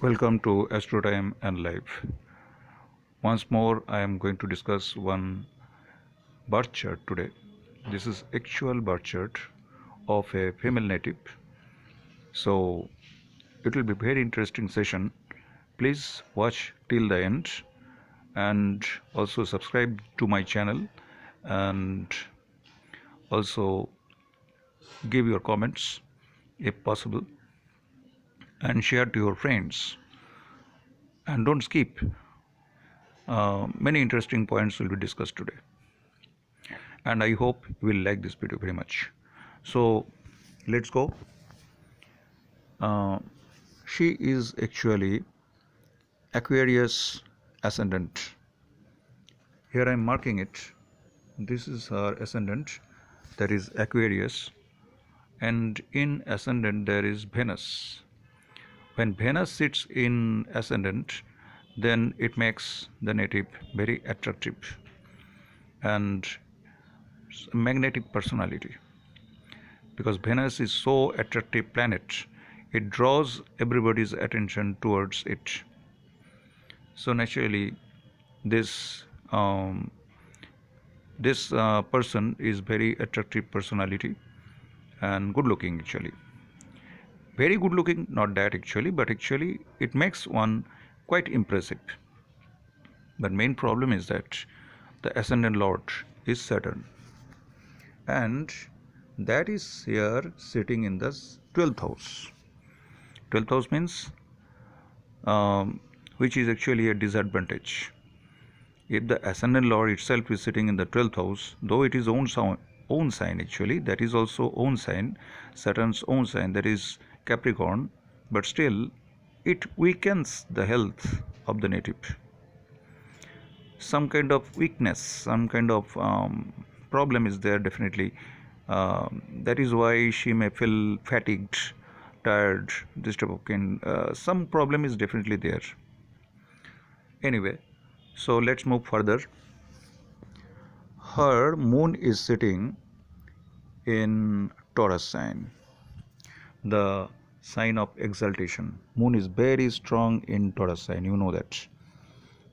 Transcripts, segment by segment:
Welcome to Astro Time and Life. Once more, I am going to discuss one birth chart today. This is actual birth chart of a female native. So it will be very interesting session. Please watch till the end and also subscribe to my channel and also give your comments if possible and share to your friends and don't skip. Many interesting points will be discussed today. And I hope you will like this video very much. So let's go. Uh, she is actually Aquarius ascendant. Here I am marking it. This is her ascendant, that is Aquarius, and in ascendant there is Venus. When Venus sits in ascendant, then it makes the native very attractive and magnetic personality, because Venus is so attractive planet, it draws everybody's attention towards it. So naturally, this person is very attractive personality and good looking actually. Very good looking, not that actually, but actually it makes one quite impressive. But main problem is that the ascendant lord is Saturn, and that is here sitting in the 12th house. 12th house means which is actually a disadvantage. If the ascendant lord itself is sitting in the 12th house, though it is own sign actually, that is also own sign, Saturn's own sign, that is Capricorn, but still it weakens the health of the native. Some kind of weakness, some kind of problem is there definitely. That is why she may feel fatigued, tired, this type of kind. Some problem is definitely there. Anyway, so let's move further. Her moon is sitting in Taurus sign, the sign of exaltation. Moon is very strong in Taurus sign, you know that.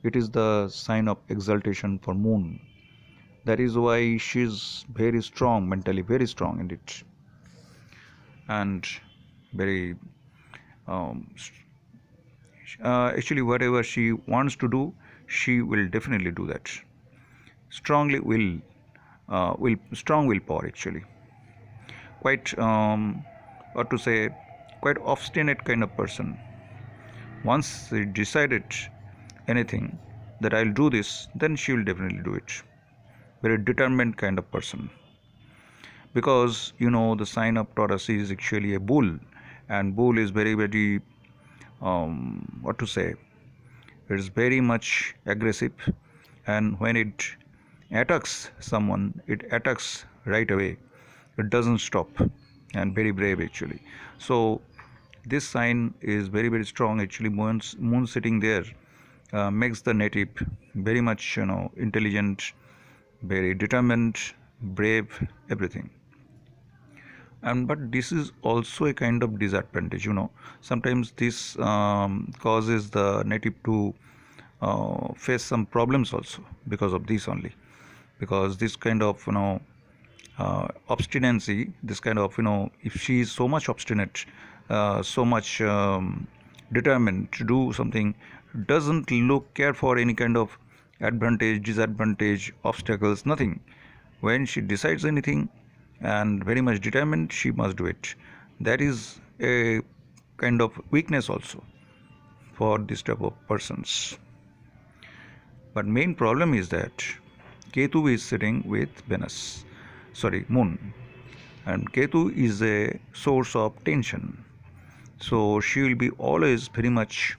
It is the sign of exaltation for moon. That is why she is very strong, mentally very strong in it, and very actually whatever she wants to do, she will definitely do that. Strongly will strong willpower actually. Quite what to say, quite obstinate kind of person. Once she decided anything that I'll do this, then she will definitely do it. Very determined kind of person, because you know the sign of Taurus is actually a bull, and bull is very what to say, it is very much aggressive, and when it attacks someone, it attacks right away, it doesn't stop, and very brave actually. So this sign is very strong actually. Moon sitting there makes the native very much intelligent, very determined, brave, everything. And but this is also a kind of disadvantage. Sometimes this causes the native to face some problems also because of this only, because this kind of obstinacy, this kind of if she is so much obstinate, so much determined to do something, doesn't look care for any kind of advantage, disadvantage, obstacles, nothing. When she decides anything and very much determined, she must do it. That is a kind of weakness also for this type of persons. But main problem is that Ketu is sitting with Venus, sorry, Moon, and Ketu is a source of tension. So she will be always very much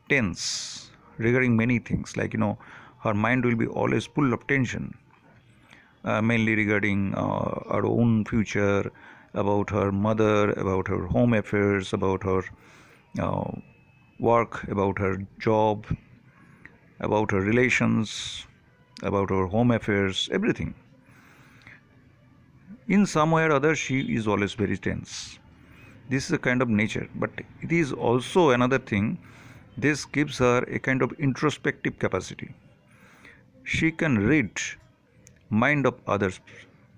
tense regarding many things, like her mind will be always full of tension, mainly regarding her own future, about her mother, about her home affairs, about her uh, work, about her job, about her relations, about her home affairs, everything. In some way or other, she is always very tense. This is a kind of nature, but it is also another thing. This gives her a kind of introspective capacity. She can read mind of others.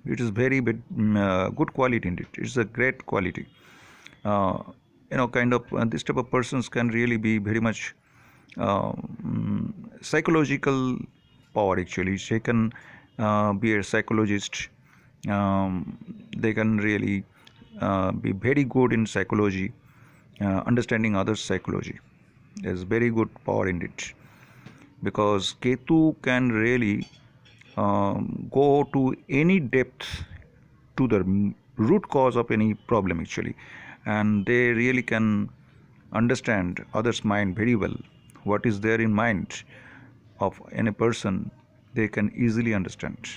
It is very good quality in it. It's a great quality. uh, kind of this type of persons can really be very much psychological power. Actually, she can be a psychologist. They can really be very good in psychology. Understanding others psychology, there's very good power in it, because Ketu can really go to any depth, to the root cause of any problem actually, and they really can understand others mind very well. What is there in mind of any person, they can easily understand.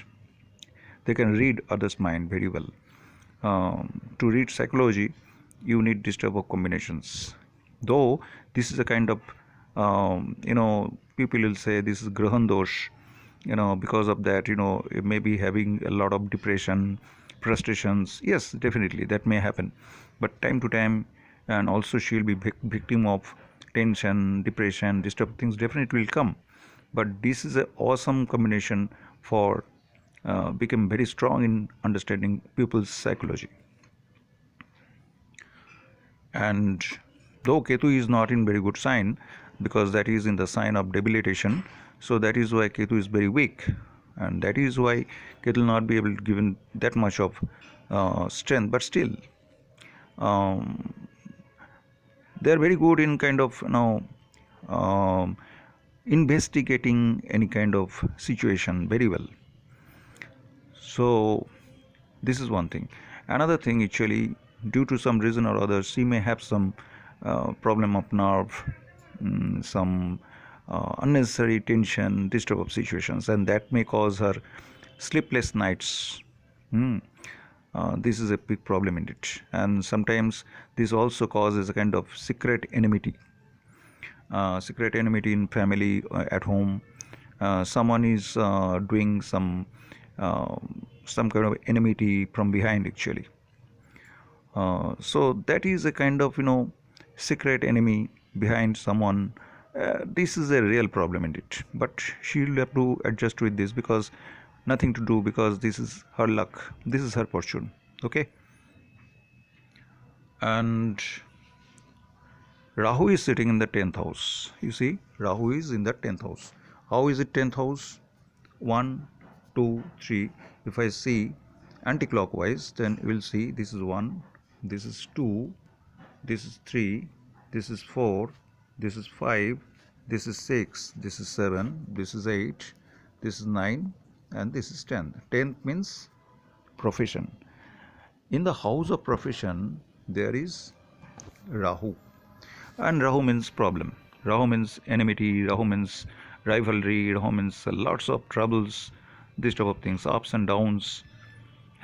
They can read others mind very well. To read psychology, you need this type of combinations. Though this is a kind of people will say this is grahan dosh, because of that, it may be having a lot of depression, frustrations. Yes, definitely that may happen, but time to time, and also she'll be victim of tension, depression. This type of things definitely will come, but this is an awesome combination for become very strong in understanding people's psychology. And though Ketu is not in very good sign, because that is in the sign of debilitation, so that is why Ketu is very weak, and that is why Ketu will not be able to give that much of strength. But still, um, they are very good in kind of um, investigating any kind of situation very well. So this is one thing. Another thing, actually, due to some reason or other, she may have some problem of nerve, some unnecessary tension, this type of situations, and that may cause her sleepless nights. Mm. This is a big problem in it, and sometimes this also causes a kind of secret enmity in family, at home. Someone is doing uh, some kind of enmity from behind actually. So that is a kind of secret enemy behind someone. This is a real problem in it, but she'll have to adjust with this, because nothing to do, because this is her luck, this is her fortune. Okay. And Rahu is sitting in the 10th house. You see, Rahu is in the 10th house. How is it 10th house? 1, 2, 3. If I see anti-clockwise, then you will see this is 1, this is 2, this is 3, this is 4, this is 5, this is 6, this is 7, this is 8, this is 9, and this is 10. 10th means profession. In the house of profession, there is Rahu. And Rahu means problem. Rahu means enmity. Rahu means rivalry. Rahu means lots of troubles. These type of things, ups and downs,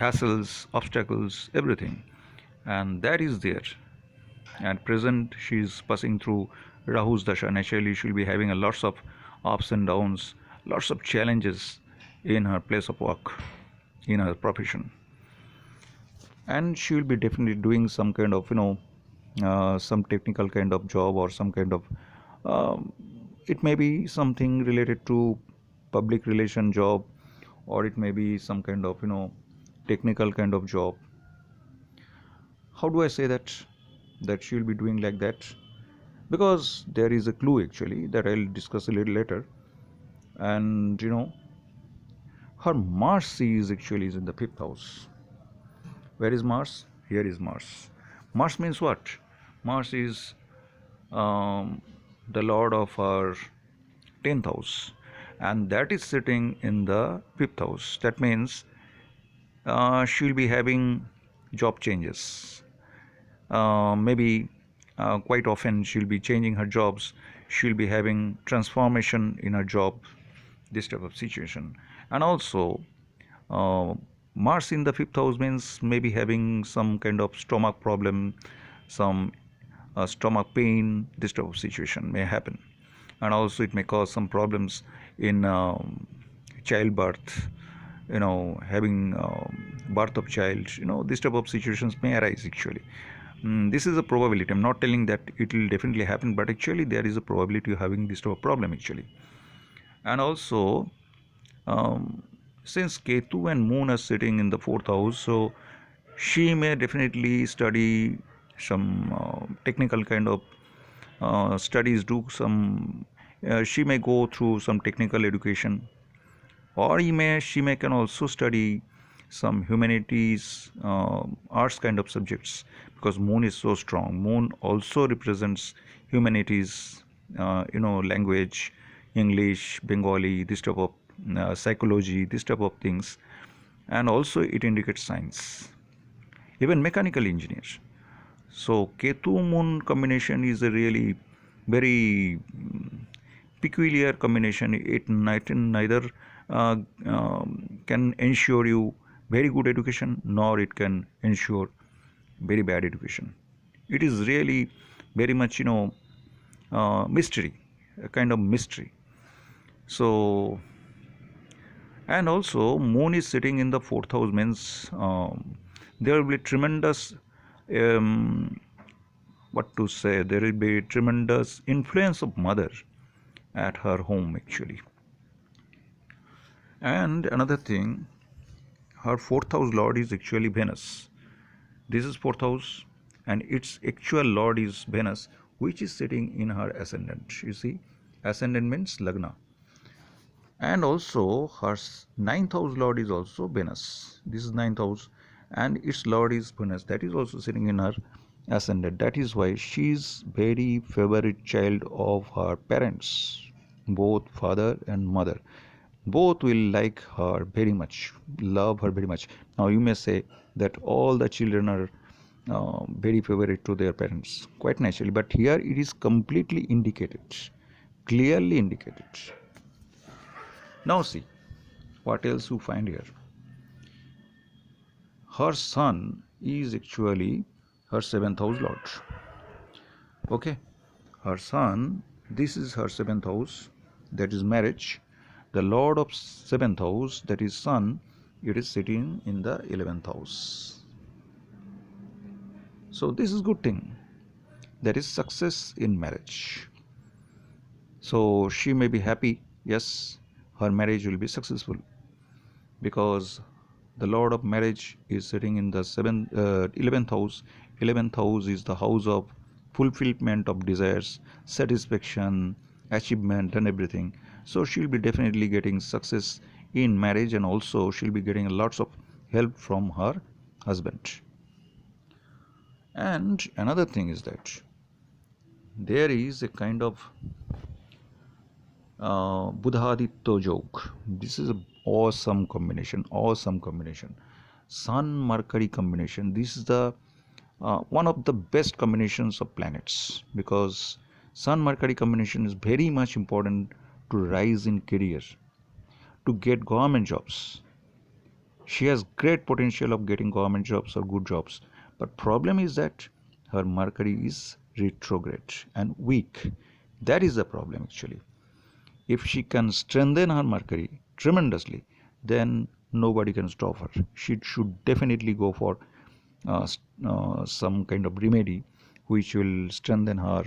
hassles, obstacles, everything. And that is there. At present, she is passing through Rahu's dasha. Naturally, she will be having a lots of ups and downs, lots of challenges in her place of work, in her profession. And she will be definitely doing some kind of some technical kind of job, or some kind of um, it may be something related to public relation job, or it may be some kind of technical kind of job. How do I say that she will be doing like that? Because there is a clue actually that I'll discuss a little later. And her Mars is actually in the 5th house. Where is Mars? Here is Mars. Mars means what? Mars is the lord of our 10th house, and that is sitting in the 5th house. That means she'll be having job changes. Maybe quite often she'll be changing her jobs. She'll be having transformation in her job, this type of situation. And also, uh, Mars in the 5th house means maybe having some kind of stomach problem, some stomach pain. This type of situation may happen. And also it may cause some problems in childbirth, having birth of child. This type of situations may arise actually. This is a probability. I'm not telling that it will definitely happen, but actually there is a probability of having this type of problem actually. And also, um, since Ketu and Moon are sitting in the fourth house, so she may definitely study some technical kind of studies, do some. She may go through some technical education, or she may can also study some humanities, arts kind of subjects, because Moon is so strong. Moon also represents humanities, language, English, Bengali, this type of psychology, this type of things, and also it indicates science, even mechanical engineers. So Ketu Moon combination is a really very peculiar combination. It neither can ensure you very good education, nor it can ensure very bad education. It is really very much mystery, a kind of mystery. So, and also Moon is sitting in the fourth house means there will be tremendous um, what to say, there will be tremendous influence of mother at her home actually. And another thing, her fourth house lord is actually Venus. This is fourth house, and its actual lord is Venus, which is sitting in her ascendant. You see, ascendant means Lagna. And also her ninth house lord is also Venus. This is ninth house, and its lord is Venus. That is also sitting in her ascendant. That is why she is very favorite child of her parents, both father and mother. Both will like her very much, love her very much. Now you may say that all the children are very favorite to their parents, quite naturally, but here it is completely indicated, clearly indicated. Now see what else you find here. Her son is actually her seventh house lord. Okay, her son, this is her seventh house, that is marriage. The lord of seventh house, that is sun, it is sitting in the 11th house. So this is good thing, that is success in marriage. So she may be happy, yes, her marriage will be successful, because the lord of marriage is sitting in the 11th house. 11th house is the house of fulfillment of desires, satisfaction, achievement, and everything. So she'll be definitely getting success in marriage, and also she'll be getting lots of help from her husband. And another thing is that there is a kind of Budhaditya joke. This is an awesome combination. Awesome combination. Sun Mercury combination. This is the one of the best combinations of planets, because Sun Mercury combination is very much important to rise in career, to get government jobs. She has great potential of getting government jobs or good jobs, but problem is that her Mercury is retrograde and weak. That is the problem actually. If she can strengthen her Mercury tremendously, then nobody can stop her. She should definitely go for some kind of remedy which will strengthen her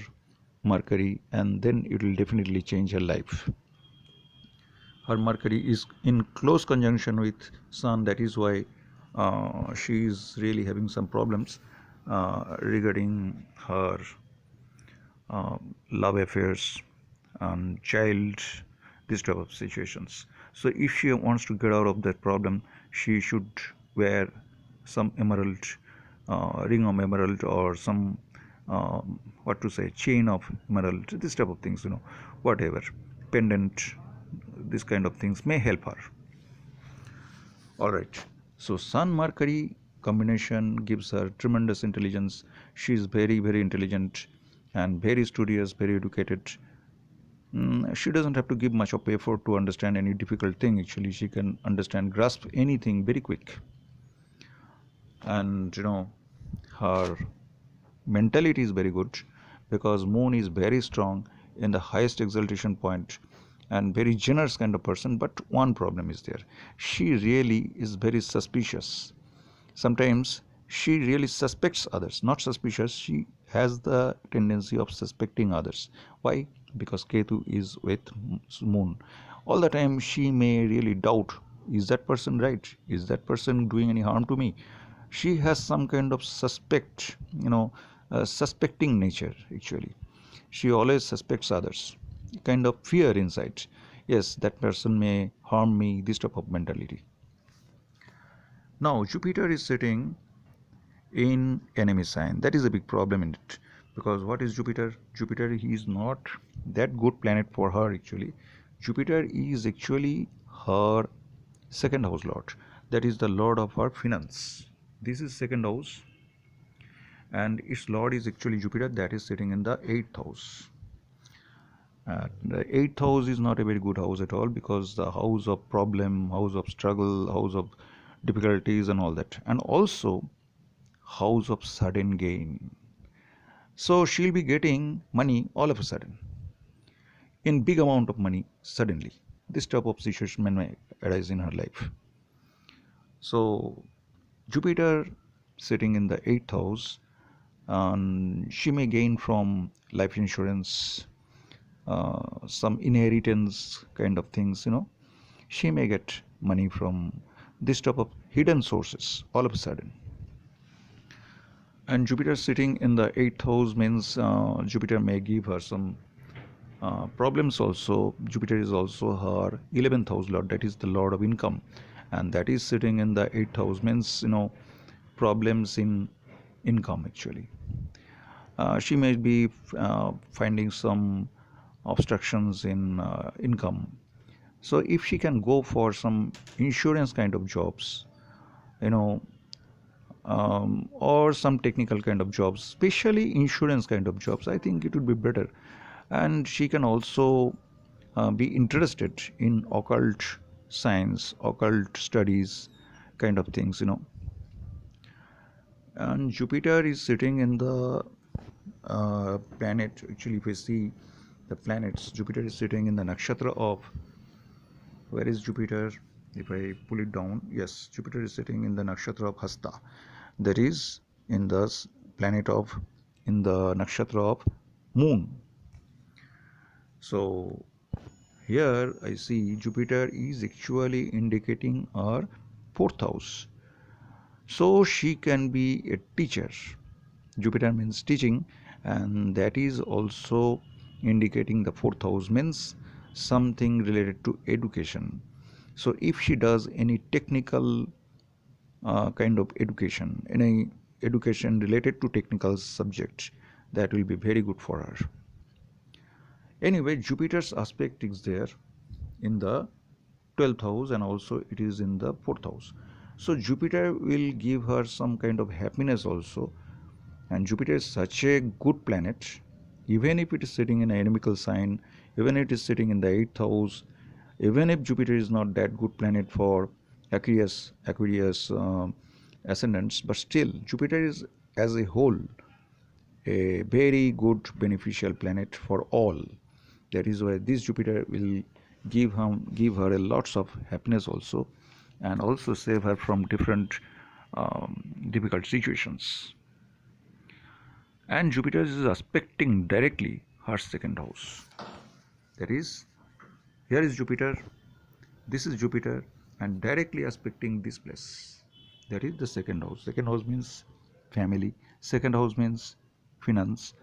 Mercury, and then it will definitely change her life. Her Mercury is in close conjunction with Sun, that is why she is really having some problems regarding her love affairs and child, this type of situations. So if she wants to get out of that problem, she should wear some emerald, ring of emerald, or some what to say, chain of emerald, this type of things, whatever, pendant, this kind of things may help her. All right. So Sun Mercury combination gives her tremendous intelligence. She is very, very intelligent and very studious, very educated. She doesn't have to give much of effort to understand any difficult thing. Actually, she can understand, grasp anything very quick. And her mentality is very good, because Moon is very strong in the highest exaltation point and very generous kind of person. But one problem is there: she really is very suspicious. Sometimes she really suspects others, not suspicious. She has the tendency of suspecting others. Why? Because Ketu is with moon. All the time she may really doubt, is that person right, is that person doing any harm to me? She has some kind of suspecting nature actually. She always suspects others, kind of fear inside. Yes, that person may harm me, this type of mentality. Now Jupiter is sitting in enemy sign. That is a big problem in it, because what is Jupiter? Jupiter, he is not that good planet for her actually. Jupiter is actually her second house lord. That is the lord of her finance. This is second house, and its lord is actually Jupiter, that is sitting in the eighth house. The eighth house is not a very good house at all, because the house of problem, house of struggle, house of difficulties and all that, and also house of sudden gain. So she'll be getting money all of a sudden, in big amount of money suddenly. This type of situation may arise in her life. So Jupiter sitting in the eighth house, and she may gain from life insurance, some inheritance kind of things. She may get money from this type of hidden sources all of a sudden. And Jupiter sitting in the eighth house means Jupiter may give her some problems also. Jupiter is also her 11th house lord, that is the lord of income, and that is sitting in the eighth house means problems in income actually. She may be finding some obstructions in income. So if she can go for some insurance kind of jobs, you know or some technical kind of jobs, especially insurance kind of jobs, I think it would be better. And she can also be interested in occult science, occult studies kind of things. And Jupiter is sitting in the planet. Actually, if we see the planets, Jupiter is sitting in the nakshatra of, where is Jupiter? If I pull it down, yes, Jupiter is sitting in the nakshatra of Hasta. That is in the planet of, in the nakshatra of Moon. So here I see Jupiter is actually indicating our fourth house. So she can be a teacher. Jupiter means teaching, and that is also indicating the fourth house means something related to education. So if she does any technical kind of education, any education related to technical subjects, that will be very good for her. Anyway, Jupiter's aspect is there in the 12th house, and also it is in the 4th house. So Jupiter will give her some kind of happiness also. And Jupiter is such a good planet, even if it is sitting in an inimical sign, even if it is sitting in the 8th house, even if Jupiter is not that good planet for Aquarius ascendants, but still Jupiter is as a whole a very good beneficial planet for all. That is why this Jupiter will give her a lots of happiness also, and also save her from different difficult situations. And Jupiter is aspecting directly her second house. That is, here is Jupiter, this is Jupiter, and directly aspecting this place. That is the second house. Second house means family, second house means finance.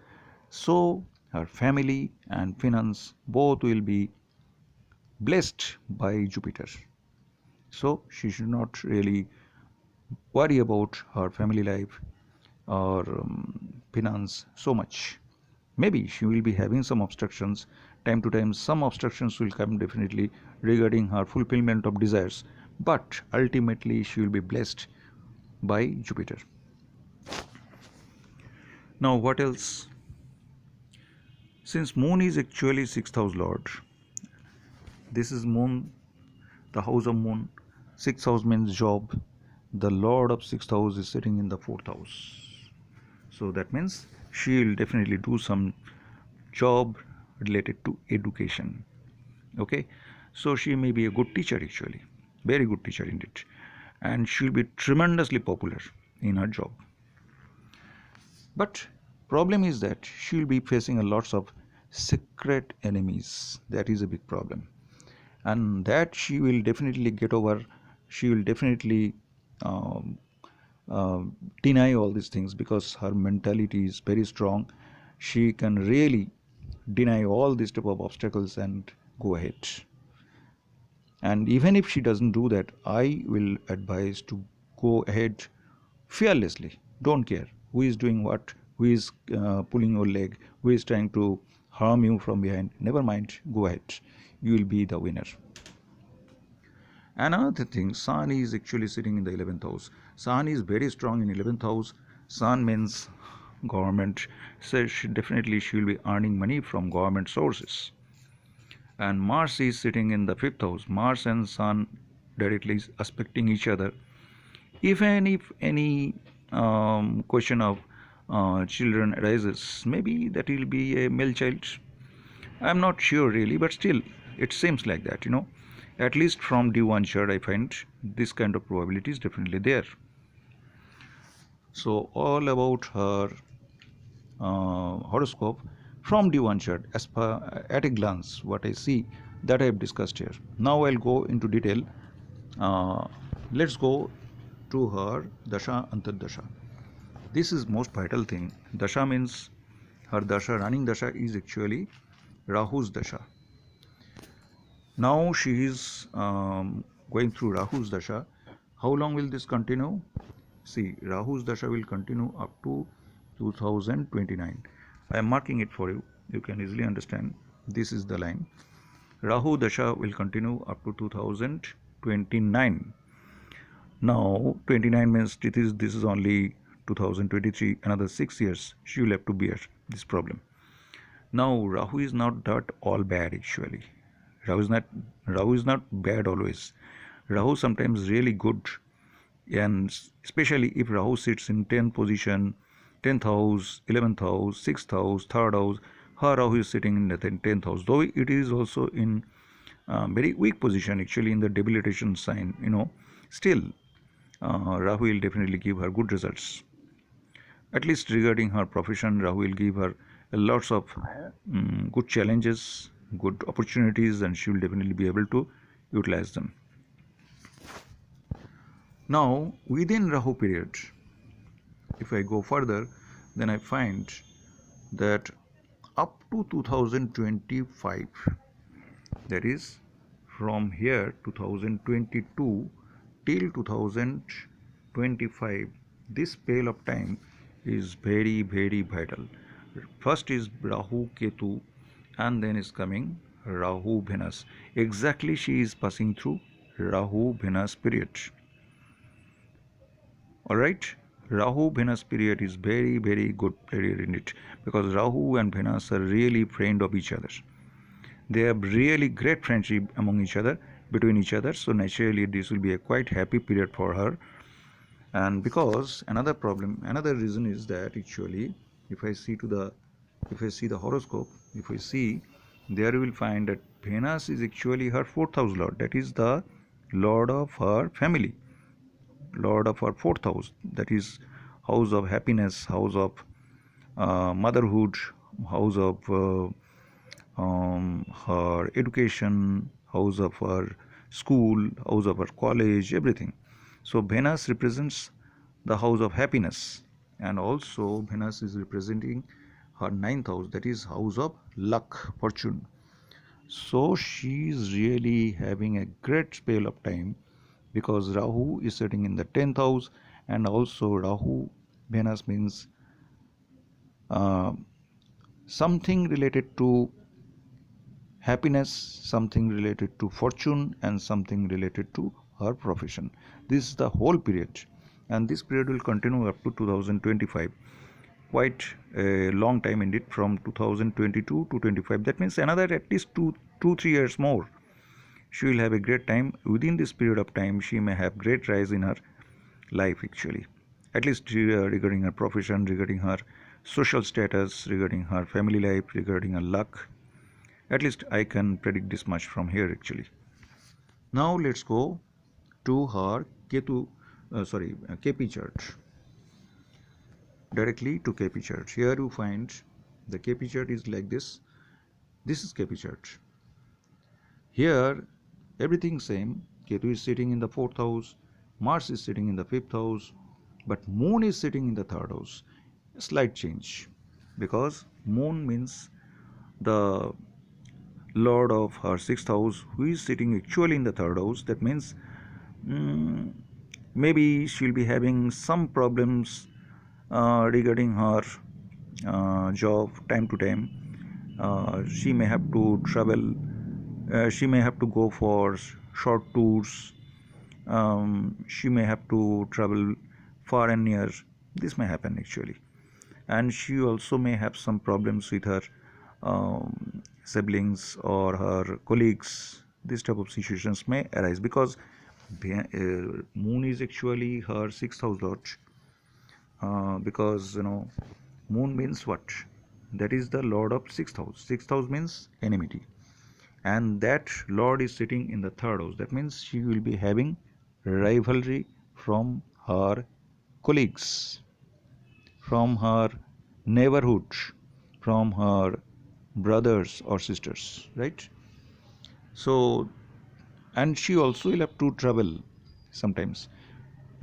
So her family and finance both will be blessed by Jupiter. So she should not really worry about her family life or finance so much. Maybe she will be having some obstructions. Time to time, some obstructions will come definitely regarding her fulfillment of desires. But ultimately, she will be blessed by Jupiter. Now, what else? Since Moon is actually 6th house lord, this is Moon, the house of Moon. 6th house means job. The lord of 6th house is sitting in the 4th house. So that means she will definitely do some job related to education. Okay, so she may be a good teacher actually, very good teacher indeed, and she'll be tremendously popular. in her job. But problem is that she will be facing a lots of secret enemies. That is a big problem, and that she will definitely get over. She will definitely um, uh, deny all these things because her mentality is very strong. She can really deny all these type of obstacles and go ahead. And even if she doesn't do that, I will advise to go ahead fearlessly. Don't care who is doing what, who is pulling your leg, who is trying to harm you from behind. Never mind, go ahead. You will be the winner. Another thing, Sun is actually sitting in the 11th house. Sun is very strong in 11th house. Sun means government. So definitely she will be earning money from government sources. And Mars is sitting in the 5th house. Mars and Sun directly aspecting each other. Even if any question of children arises, maybe that will be a male child. I'm not sure really, but still, it seems like that. At least from D1 chart, I find this kind of probability is definitely there. So, all about her horoscope from D1 chart, as per at a glance, what I see that I have discussed here. Now, I'll go into detail. Uh, let's go to her Dasha Antardasha. This is most vital thing. Dasha means her Dasha, running Dasha is actually Rahu's Dasha. Now she is going through Rahu's Dasha. How long will this continue? See, Rahu's Dasha will continue up to 2029. I am marking it for you. You can easily understand. This is the line. Rahu Dasha will continue up to 2029. Now, 29 means this is only 2023, another 6 years she will have to bear this problem. Now, Rahu is not that all bad actually. Rahu is not Rahu is not bad always. Rahu sometimes really good, and especially if Rahu sits in 10th position, 10th house, 11th house, 6th house, 3rd house. Her Rahu is sitting in the 10th house, though it is also in very weak position actually in the debilitation sign. Still Rahu will definitely give her good results. At least regarding her profession, Rahu will give her lots of good challenges, good opportunities, and she will definitely be able to utilize them. Now, within Rahu period, if I go further, then I find that up to 2025, that is from here 2022 till 2025, this spell of time is very very vital. First is Rahu Ketu, and then is coming Rahu Venus. Exactly she is passing through Rahu Venus period. Alright, Rahu Venus period is very very good period in it, because Rahu and Venus are really friend of each other. They have really great friendship among each other, between each other. So naturally, this will be a quite happy period for her. And because another reason is that actually, if I see the horoscope, if we see, there you will find that Venus is actually her 4th house lord. That is the lord of her family, lord of her 4th house. That is house of happiness, house of motherhood, house of her education, house of her school, house of her college, everything. So Venus represents the house of happiness, and also Venus is representing her 9th house, that is house of luck, fortune. So she is really having a great spell of time, because Rahu is sitting in the 10th house, and also Rahu Venus means uh, something related to happiness, something related to fortune, and something related to her profession. This is the whole period, and this period will continue up to 2025. Quite a long time indeed, from 2022 to 25. That means another at least 3 years more. She will have a great time. Within this period of time, she may have great rise in her life actually. At least regarding her profession, regarding her social status, regarding her family life, regarding her luck. At least I can predict this much from here actually. Now let's go to her KP chart. directly to KP chart. Here you find the KP chart is like this. This is KP chart. Here everything same. Ketu is sitting in the 4th house, Mars is sitting in the 5th house, but Moon is sitting in the 3rd house. A slight change, because Moon means the Lord of her 6th house, who is sitting actually in the 3rd house. That means mm, maybe she'll be having some problems regarding her job time to time. She may have to travel, she may have to go for short tours, she may have to travel far and near. This may happen actually, and she also may have some problems with her siblings or her colleagues. This type of situations may arise because Moon is actually her 6th house lord. Because Moon means what? That is the lord of 6th house. 6th house means enmity, and that lord is sitting in the 3rd house. That means she will be having rivalry from her colleagues, from her neighborhood, from her brothers or sisters, right? So, and she also will have to travel sometimes.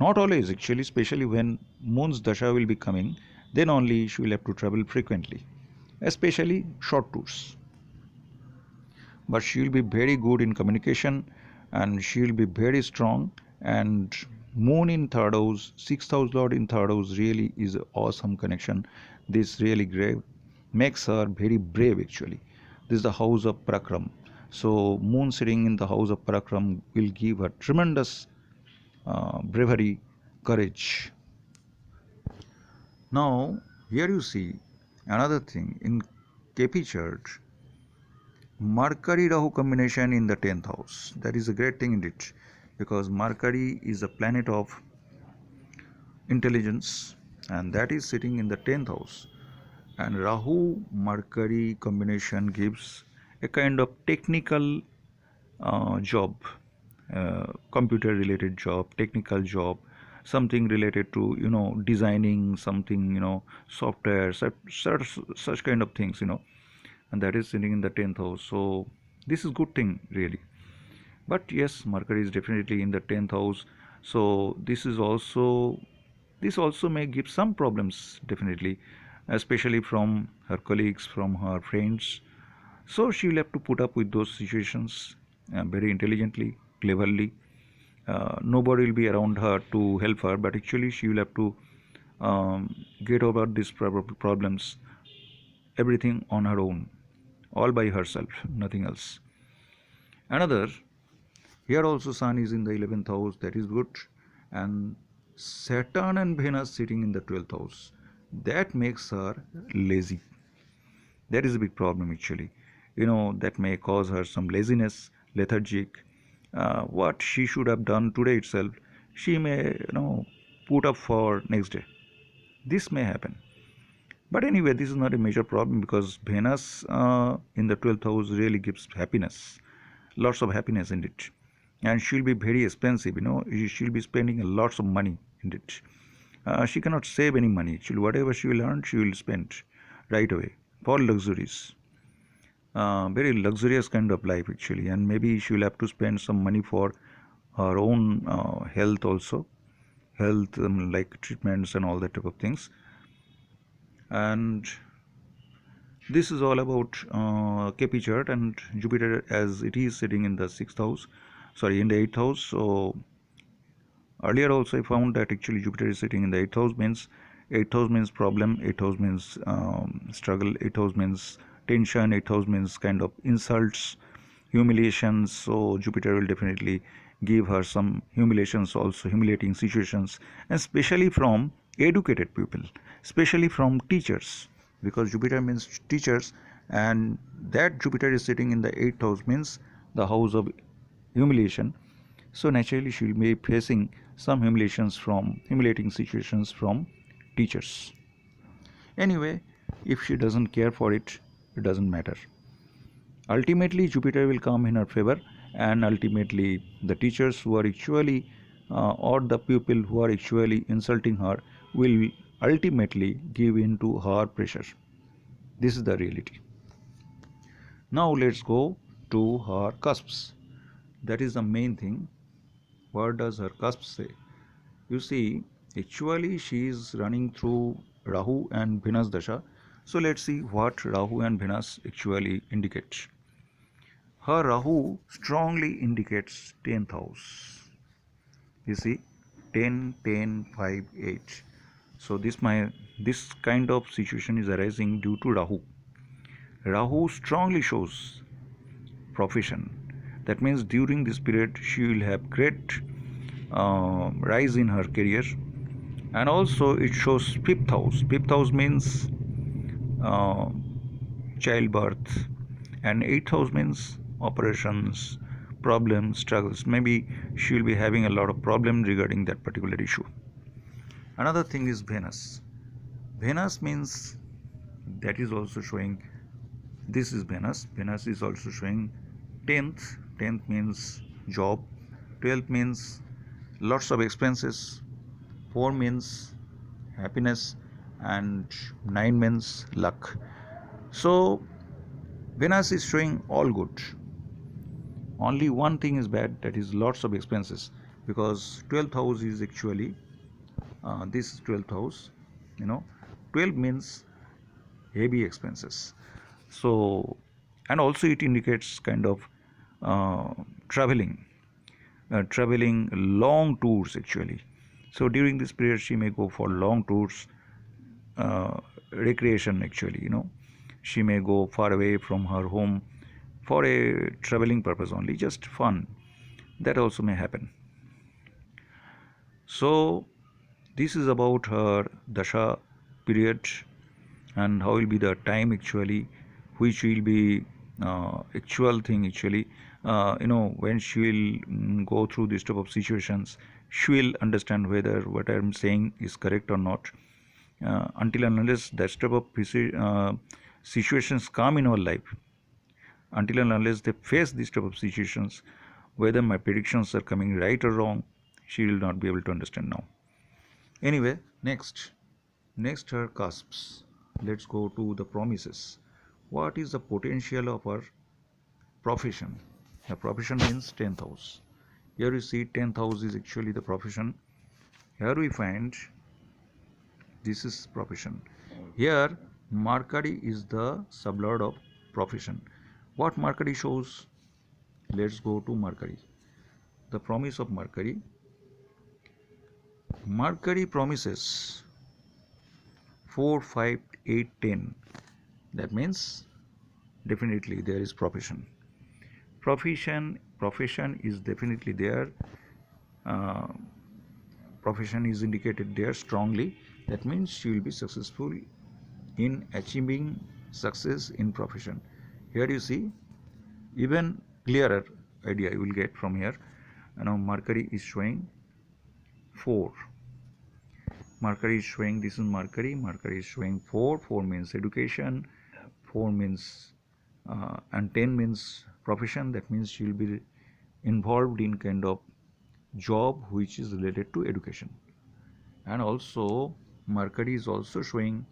Not always actually, especially when Moon's Dasha will be coming, then only she will have to travel frequently, especially short tours. But she will be very good in communication, and she will be very strong. And Moon in 3rd house, 6th house lord in 3rd house really is an awesome connection. This really great makes her very brave actually. This is the house of Parakram. So Moon sitting in the house of Parakram will give her tremendous bravery, courage. Now, here you see another thing in KP chart, Mercury Rahu combination in the 10th house. That is a great thing indeed, because Mercury is a planet of intelligence, and that is sitting in the 10th house. And Rahu Mercury combination gives a kind of technical job, computer related job, technical job, something related to designing something, software, such kind of things, and that is sitting in the 10th house. So this is good thing really. But yes, Mercury is definitely in the 10th house. So this also may give some problems definitely, especially from her colleagues, from her friends. So she will have to put up with those situations very intelligently, cleverly. Nobody will be around her to help her, but actually she will have to get over these problems, everything on her own, all by herself, nothing else. Another, here also Sun is in the 11th house, that is good, and Saturn and Venus sitting in the 12th house. That makes her lazy. That is a big problem actually. That may cause her some laziness, lethargic. What she should have done today itself, she may put up for next day. This may happen. But anyway, this is not a major problem, because Venus in the 12th house really gives happiness, lots of happiness in it. And she'll be very expensive, she'll be spending lots of money in it. She cannot save any money. Actually, whatever she will earn, she will spend right away for luxuries. Very luxurious kind of life actually, and maybe she will have to spend some money for her own health also, health like treatments and all that type of things. And this is all about KP chart, and Jupiter as it is sitting in the 6th house, sorry, in the 8th house. So earlier also I found that actually Jupiter is sitting in the 8th house, means 8th house means problem, 8th house means struggle, 8th house means tension, 8th house means kind of insults, humiliations. So Jupiter will definitely give her some humiliations also, humiliating situations, and especially from educated people, especially from teachers, because Jupiter means teachers, and that Jupiter is sitting in the 8th house means the house of humiliation. So naturally she will be facing some humiliating situations from teachers. Anyway, if she doesn't care for it, it doesn't matter. Ultimately Jupiter will come in her favor, and ultimately the teachers who are actually or the people who are actually insulting her will ultimately give in to her pressure. This is the reality. Now let's go to her cusps. That is the main thing. What does her cusp say? You see, actually she is running through Rahu and Venus Dasha. So let's see what Rahu and Venus actually indicate. Her Rahu strongly indicates 10th house. You see, 10, 10, 5, 8. So this kind of situation is arising due to Rahu. Rahu strongly shows profession. That means during this period she will have great rise in her career, and also it shows fifth house. Fifth house means uh, childbirth, and eighth house means operations, problems, struggles. Maybe she will be having a lot of problems regarding that particular issue. Another thing is Venus. Venus means that is also showing, this is Venus. Venus is also showing 10th. 10th means job. 12th means lots of expenses. 4 means happiness, and 9 means luck. So Venus is showing all good. Only one thing is bad, that is lots of expenses, because 12th house is actually this is 12th house. You know, 12 means heavy expenses. So, and also it indicates kind of uh, traveling, traveling long tours actually. So during this period, she may go for long tours, recreation actually. She may go far away from her home for a traveling purpose only, just fun. That also may happen. So this is about her dasha period, and how will be the time actually, which will be actual thing actually. When she will go through this type of situations, she will understand whether what I'm saying is correct or not. Until and unless that type of situations come in our life, until and unless they face this type of situations, whether my predictions are coming right or wrong, she will not be able to understand now. Anyway, next are cusps. Let's go to the promises. What is the potential of our profession? The profession means 10th house. Here you see 10th house is actually the profession. Here we find this is profession. Here Mercury is the sublord of profession. What Mercury shows? Let's go to Mercury. The promise of Mercury. Mercury promises 4, 5, 8, 10. That means definitely there is profession is definitely there. uh, Profession is indicated there strongly. That means she will be successful in achieving success in profession. Here you see, even clearer idea you will get from here. Now Mercury is showing 4. Mercury is showing, this is Mercury is showing 4. 4 means education, 4 means and 10 means profession. That means she will be involved in kind of job which is related to education. And also Mercury is also showing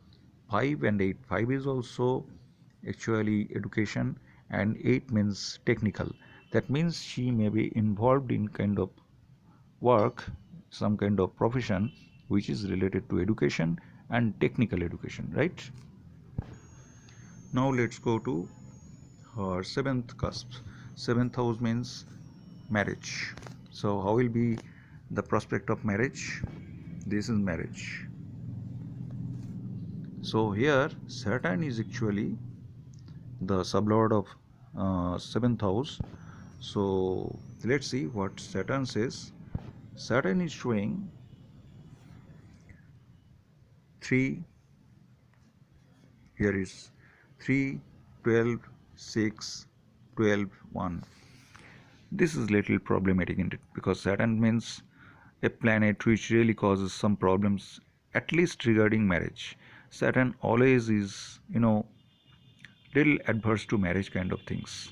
5 and 8. 5 is also actually education, and 8 means technical. That means she may be involved in kind of work, some kind of profession which is related to education and technical education, right? Now let's go to her 7th cusp. 7th house means marriage. So how will be the prospect of marriage? This is marriage. So here Saturn is actually the sublord of 7th house. So let's see what Saturn says. Saturn is showing 3. Here is 3, 12, 6, 12, 1. This is little problematic in it, because Saturn means a planet which really causes some problems, at least regarding marriage. Saturn always is, little adverse to marriage kind of things.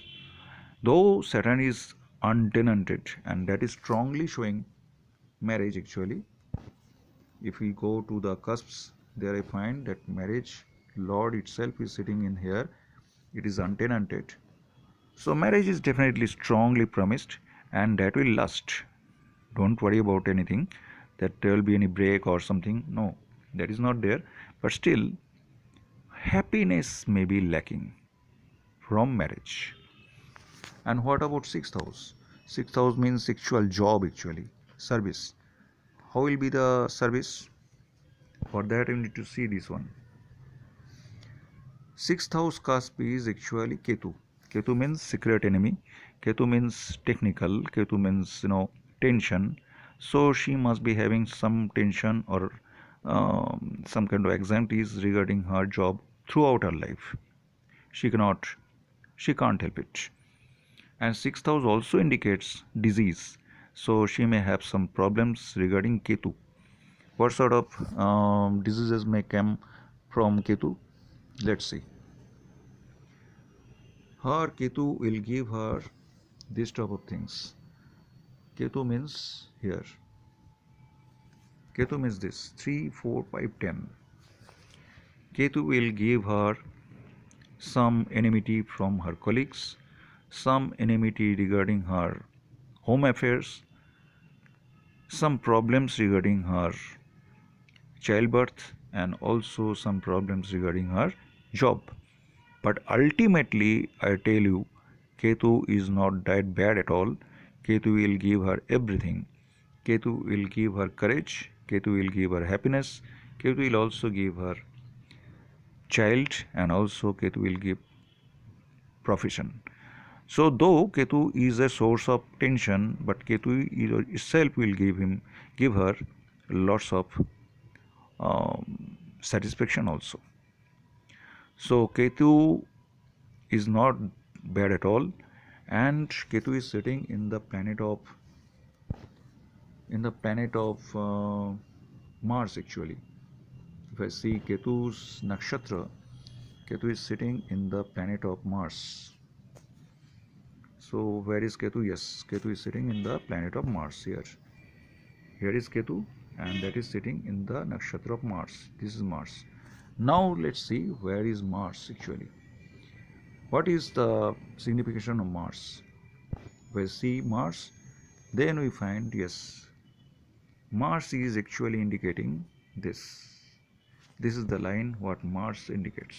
Though Saturn is untenanted, and that is strongly showing marriage actually. If we go to the cusps, there I find that marriage Lord itself is sitting in here. It is untenanted. So marriage is definitely strongly promised, and that will last. Don't worry about anything that there will be any break or something. No, that is not there. But still, happiness may be lacking from marriage. And what about sixth house? Sixth house means sexual job actually, service. How will be the service? For that you need to see this one. Sixth house cusp is actually Ketu. Ketu means secret enemy. Ketu means technical. Ketu means tension. So she must be having some tension or some kind of anxieties regarding her job throughout her life. She cannot, she can't help it. And sixth house also indicates disease. So she may have some problems regarding Ketu. What sort of diseases may come from Ketu? Let's see. Her Ketu will give her this type of things. Ketu means here. Ketu means this 3, 4, 5, 10. Ketu will give her some enmity from her colleagues, some enmity regarding her home affairs, some problems regarding her childbirth, and also some problems regarding her job. But ultimately, I tell you, Ketu is not that bad at all. Ketu will give her everything. Ketu will give her courage. Ketu will give her happiness. Ketu will also give her child, and also Ketu will give profession. So though Ketu is a source of tension, but Ketu itself will give her lots of satisfaction also. So Ketu is not bad at all, and Ketu is sitting in the planet of Mars actually. If I see Ketu's nakshatra, Ketu is sitting in the planet of Mars. So where is Ketu? Yes, Ketu is sitting in the planet of Mars here. Here is Ketu, and that is sitting in the nakshatra of Mars. This is Mars. Now let's see where is Mars actually. What is the signification of Mars? If we see Mars, then we find yes, Mars is actually indicating this. This is the line what Mars indicates.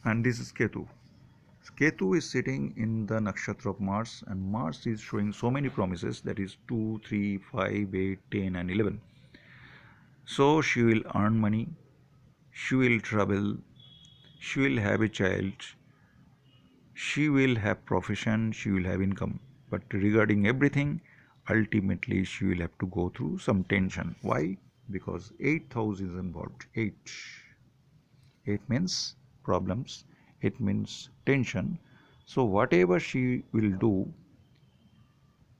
And this is Ketu. Ketu is sitting in the nakshatra of Mars, and Mars is showing so many promises, that is 2, 3, 5, 8, 10 and 11. So she will earn money, she will travel, she will have a child, she will have profession, she will have income. But regarding everything, ultimately she will have to go through some tension. Why? Because 8th house is involved. 8 means problems, it means tension. So whatever she will do,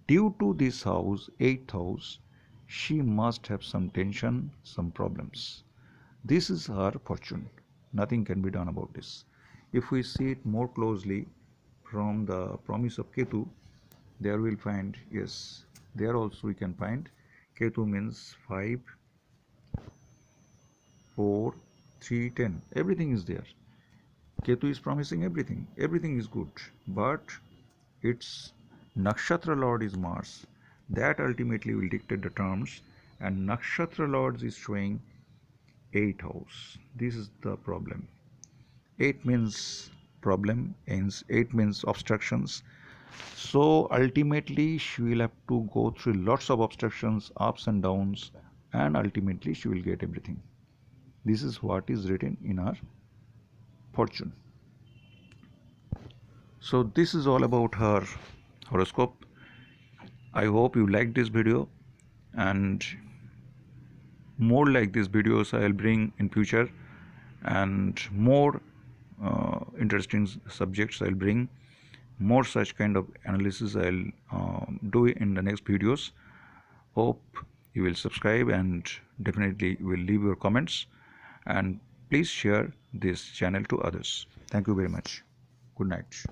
due to this house, 8th house, she must have some tension, some problems. This is her fortune. Nothing can be done about this. If we see it more closely from the promise of Ketu, there we'll find, yes, there also we can find Ketu means 5, 4, 3, 10. Everything is there. Ketu is promising everything. Everything is good. But its nakshatra lord is Mars. That ultimately will dictate the terms. And nakshatra lords is showing 8th house. This is the problem. 8 means problem, 8 means obstructions. So ultimately she will have to go through lots of obstructions, ups and downs, and ultimately she will get everything. This is what is written in our fortune. So this is all about her horoscope. I hope you liked this video, and more like these videos I'll bring in future, and more interesting subjects I'll bring, more such kind of analysis I'll do in the next videos. Hope you will subscribe, and definitely will leave your comments, and please share this channel to others. Thank you very much. Good night.